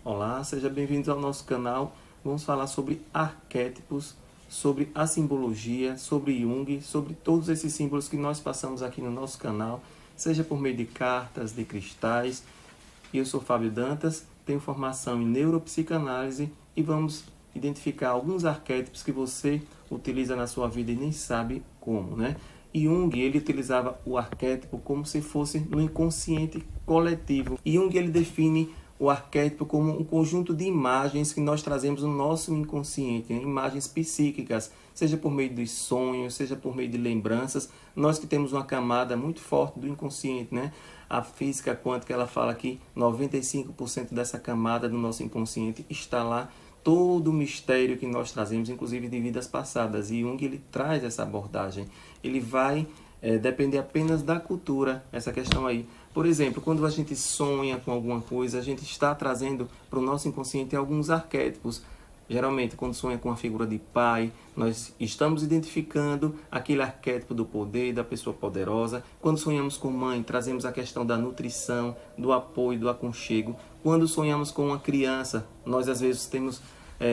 Olá, seja bem-vindo ao nosso canal. Vamos falar sobre arquétipos, sobre a simbologia, sobre Jung, sobre todos esses símbolos que nós passamos aqui no nosso canal, seja por meio de cartas, de cristais. Eu sou Fábio Dantas, tenho formação em neuropsicanálise e vamos identificar alguns arquétipos que você utiliza na sua vida e nem sabe como, né? Jung, ele utilizava o arquétipo como se fosse no inconsciente coletivo. Jung, ele define o arquétipo como um conjunto de imagens que nós trazemos no nosso inconsciente, né? Imagens psíquicas, seja por meio dos sonhos, seja por meio de lembranças. Nós que temos uma camada muito forte do inconsciente, né? A física quântica, ela fala que 95% dessa camada do nosso inconsciente está lá, todo o mistério que nós trazemos, inclusive de vidas passadas. E Jung, ele traz essa abordagem. Ele vai depender apenas da cultura, essa questão aí. Por exemplo, quando a gente sonha com alguma coisa, a gente está trazendo para o nosso inconsciente alguns arquétipos. Geralmente, quando sonha com a figura de pai, nós estamos identificando aquele arquétipo do poder, da pessoa poderosa. Quando sonhamos com mãe, trazemos a questão da nutrição, do apoio, do aconchego. Quando sonhamos com uma criança, nós às vezes temos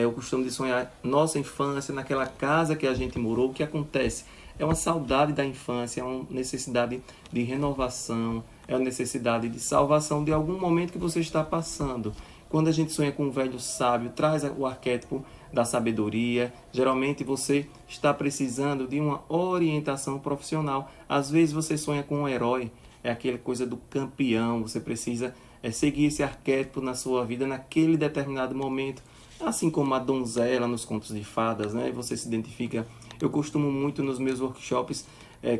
o costume de sonhar nossa infância, naquela casa que a gente morou. O que acontece? É uma saudade da infância, é uma necessidade de renovação, é uma necessidade de salvação de algum momento que você está passando. Quando a gente sonha com um velho sábio, traz o arquétipo da sabedoria. Geralmente você está precisando de uma orientação profissional. Às vezes você sonha com um herói, é aquela coisa do campeão. Você precisa seguir esse arquétipo na sua vida naquele determinado momento. Assim como a donzela nos contos de fadas, né? Você se identifica. Eu costumo muito nos meus workshops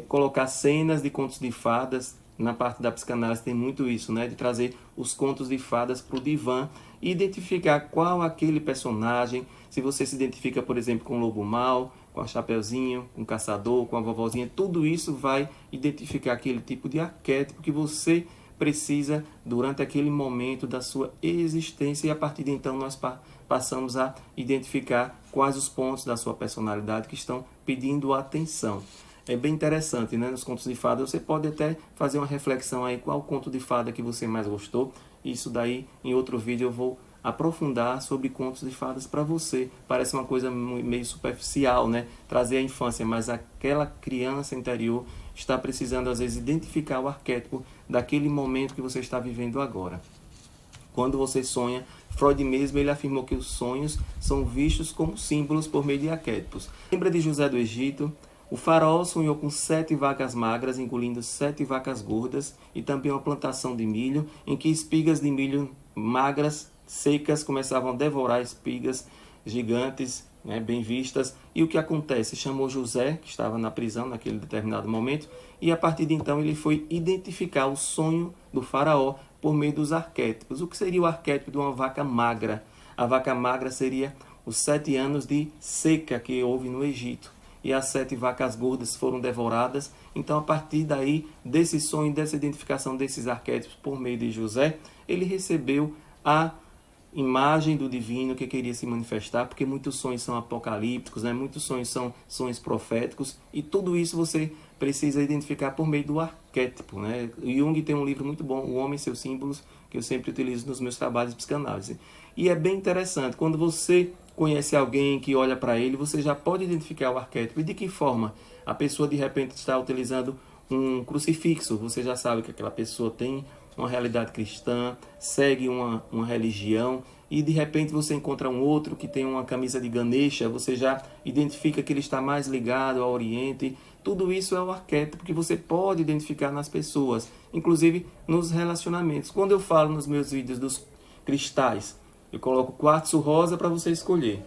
colocar cenas de contos de fadas. Na parte da psicanálise tem muito isso, né? De trazer os contos de fadas para o divã e identificar qual aquele personagem. Se você se identifica, por exemplo, com o lobo mau, com a Chapeuzinho, com o caçador, com a vovozinha, tudo isso vai identificar aquele tipo de arquétipo que você precisa durante aquele momento da sua existência, e a partir de então nós passamos a identificar quais os pontos da sua personalidade que estão pedindo atenção. É bem interessante, né? Nos contos de fada você pode até fazer uma reflexão aí, qual conto de fada que você mais gostou. Isso daí em outro vídeo eu vou aprofundar sobre contos de fadas para você. Parece uma coisa meio superficial, né? Trazer a infância, mas aquela criança interior está precisando às vezes identificar o arquétipo daquele momento que você está vivendo agora. Quando você sonha, Freud mesmo ele afirmou que os sonhos são vistos como símbolos por meio de arquétipos. Lembra de José do Egito? O faraó sonhou com 7 vacas magras engolindo 7 vacas gordas e também uma plantação de milho em que espigas de milho magras, secas, começavam a devorar espigas gigantes, né, bem vistas. E o que acontece? Chamou José, que estava na prisão naquele determinado momento, e a partir de então ele foi identificar o sonho do faraó por meio dos arquétipos. O que seria o arquétipo de uma vaca magra? A vaca magra seria os 7 anos de seca que houve no Egito. E as 7 vacas gordas foram devoradas. Então, a partir daí, desse sonho, dessa identificação desses arquétipos por meio de José, ele recebeu a imagem do divino que queria se manifestar, porque muitos sonhos são apocalípticos, né? Muitos sonhos são sonhos proféticos, e tudo isso você precisa identificar por meio do arquétipo, né? Jung tem um livro muito bom, O Homem e Seus Símbolos, que eu sempre utilizo nos meus trabalhos de psicanálise. E é bem interessante, quando você conhece alguém que olha para ele, você já pode identificar o arquétipo. E de que forma? A pessoa de repente está utilizando um crucifixo, você já sabe que aquela pessoa tem uma realidade cristã, segue uma religião, e de repente você encontra um outro que tem uma camisa de Ganesha, você já identifica que ele está mais ligado ao Oriente. Tudo isso é o arquétipo que você pode identificar nas pessoas, inclusive nos relacionamentos. Quando eu falo nos meus vídeos dos cristais, eu coloco quartzo rosa para você escolher,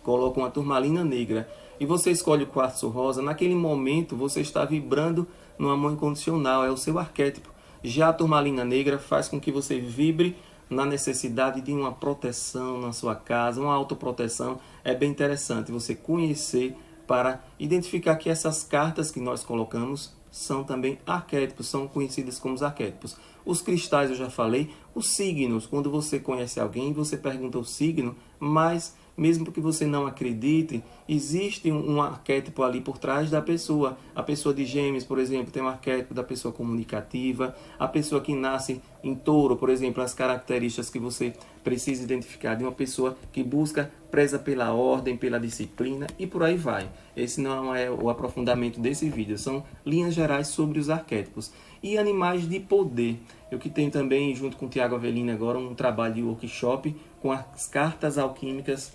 coloco uma turmalina negra, e você escolhe o quartzo rosa. Naquele momento você está vibrando no amor incondicional, é o seu arquétipo. Já a turmalina negra faz com que você vibre na necessidade de uma proteção na sua casa, uma autoproteção. É bem interessante você conhecer para identificar que essas cartas que nós colocamos são também arquétipos, são conhecidas como os arquétipos. Os cristais eu já falei, os signos, quando você conhece alguém, você pergunta o signo, mas mesmo que você não acredite, existe um arquétipo ali por trás da pessoa. A pessoa de Gêmeos, por exemplo, tem um arquétipo da pessoa comunicativa. A pessoa que nasce em Touro, por exemplo, as características que você precisa identificar de uma pessoa que busca, preza pela ordem, pela disciplina e por aí vai. Esse não é o aprofundamento desse vídeo, são linhas gerais sobre os arquétipos. E animais de poder. Eu que tenho também, junto com o Tiago Avelino agora, um trabalho de workshop com as cartas alquímicas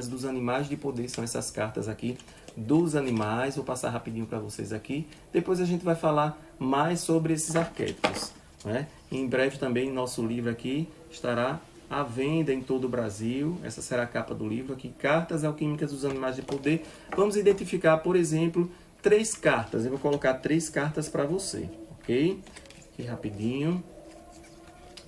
dos animais de poder. São essas cartas aqui dos animais. Vou passar rapidinho para vocês aqui. Depois a gente vai falar mais sobre esses arquétipos, né? Em breve também nosso livro aqui estará à venda em todo o Brasil. Essa será a capa do livro aqui, Cartas Alquímicas dos Animais de Poder. Vamos identificar, por exemplo, 3 cartas. Eu vou colocar 3 cartas para você, ok? Aqui rapidinho.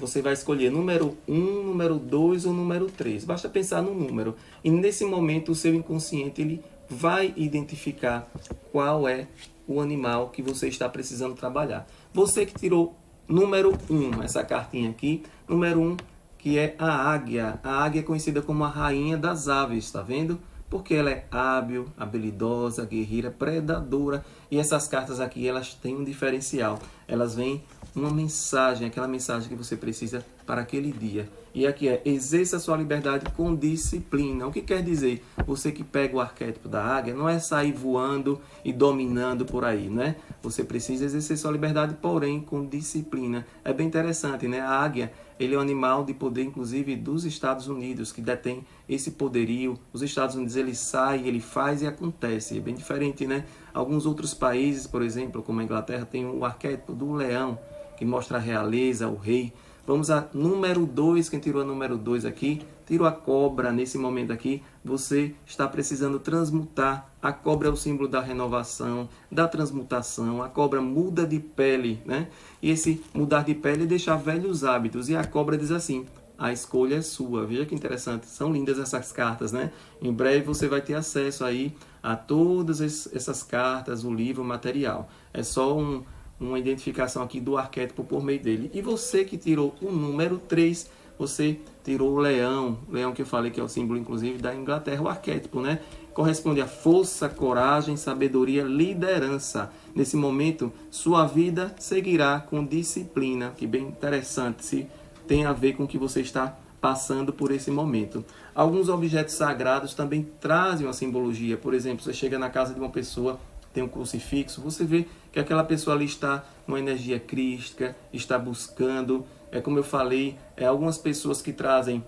Você vai escolher número 1, número 2 ou número 3. Basta pensar no número. E nesse momento o seu inconsciente ele vai identificar qual é o animal que você está precisando trabalhar. Você que tirou número 1, essa cartinha aqui, número 1, que é a águia. A águia é conhecida como a rainha das aves, tá vendo? Porque ela é hábil, habilidosa, guerreira, predadora. E essas cartas aqui, elas têm um diferencial. Elas vêm uma mensagem, aquela mensagem que você precisa para aquele dia. E aqui é, exerça a sua liberdade com disciplina. O que quer dizer? Você que pega o arquétipo da águia, não é sair voando e dominando por aí, né? Você precisa exercer sua liberdade, porém com disciplina. É bem interessante, né? A águia, ele é um animal de poder, inclusive, dos Estados Unidos, que detém esse poderio. Os Estados Unidos, ele sai, ele faz e acontece. É bem diferente, né? Alguns outros países, por exemplo, como a Inglaterra, tem o arquétipo do leão, que mostra a realeza, o rei. Vamos a número 2, quem tirou a número 2 aqui, tirou a cobra. Nesse momento aqui, você está precisando transmutar. A cobra é o símbolo da renovação, da transmutação. A cobra muda de pele, né? E esse mudar de pele é deixar velhos hábitos. E a cobra diz assim, a escolha é sua. Veja que interessante, são lindas essas cartas, né? Em breve você vai ter acesso aí a todas essas cartas, o livro, o material. É só uma identificação aqui do arquétipo por meio dele. E você que tirou o número 3, você tirou o leão. Leão que eu falei que é o símbolo, inclusive, da Inglaterra, o arquétipo, né? Corresponde a força, coragem, sabedoria, liderança. Nesse momento, sua vida seguirá com disciplina, que bem interessante, se tem a ver com o que você está passando por esse momento. Alguns objetos sagrados também trazem uma simbologia. Por exemplo, você chega na casa de uma pessoa, tem um crucifixo, você vê que aquela pessoa ali está numa energia crística, está buscando, como eu falei, algumas pessoas que trazem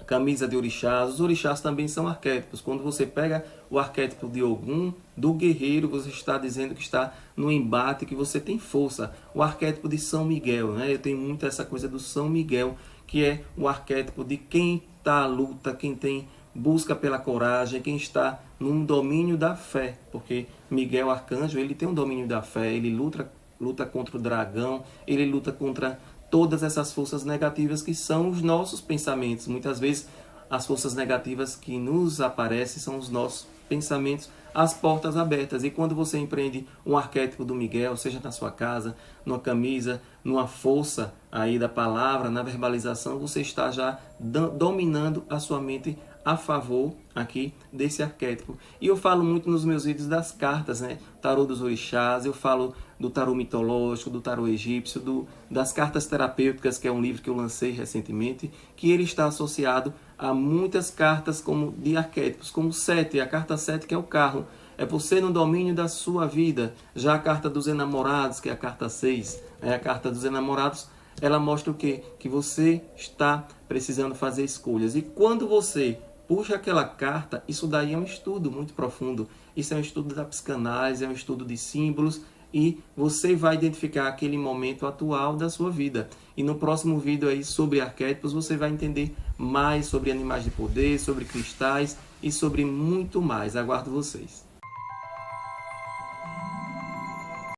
camisa de orixás. Os orixás também são arquétipos. Quando você pega o arquétipo de Ogum, do guerreiro, você está dizendo que está no embate, que você tem força. O arquétipo de São Miguel, né? Eu tenho muito essa coisa do São Miguel, que é o arquétipo de quem está à luta, quem tem busca pela coragem, quem está num domínio da fé, porque Miguel Arcanjo, ele tem um domínio da fé, ele luta contra o dragão, ele luta contra todas essas forças negativas que são os nossos pensamentos. Muitas vezes as forças negativas que nos aparecem são os nossos pensamentos, as portas abertas. E quando você empreende um arquétipo do Miguel, seja na sua casa, numa camisa, numa força aí da palavra, na verbalização, você está já dominando a sua mente a favor aqui desse arquétipo. E eu falo muito nos meus vídeos das cartas, né? Tarô dos orixás, eu falo do tarô mitológico, do tarô egípcio, das cartas terapêuticas, que é um livro que eu lancei recentemente, que ele está associado a muitas cartas como de arquétipos, como 7, a carta 7 que é o carro. É você no domínio da sua vida. Já a carta dos enamorados, que é a carta 6, a carta dos enamorados, ela mostra o quê? Que você está precisando fazer escolhas. E quando você puxa aquela carta, isso daí é um estudo muito profundo. Isso é um estudo da psicanálise, é um estudo de símbolos, e você vai identificar aquele momento atual da sua vida. E no próximo vídeo aí sobre arquétipos, você vai entender mais sobre animais de poder, sobre cristais e sobre muito mais. Aguardo vocês.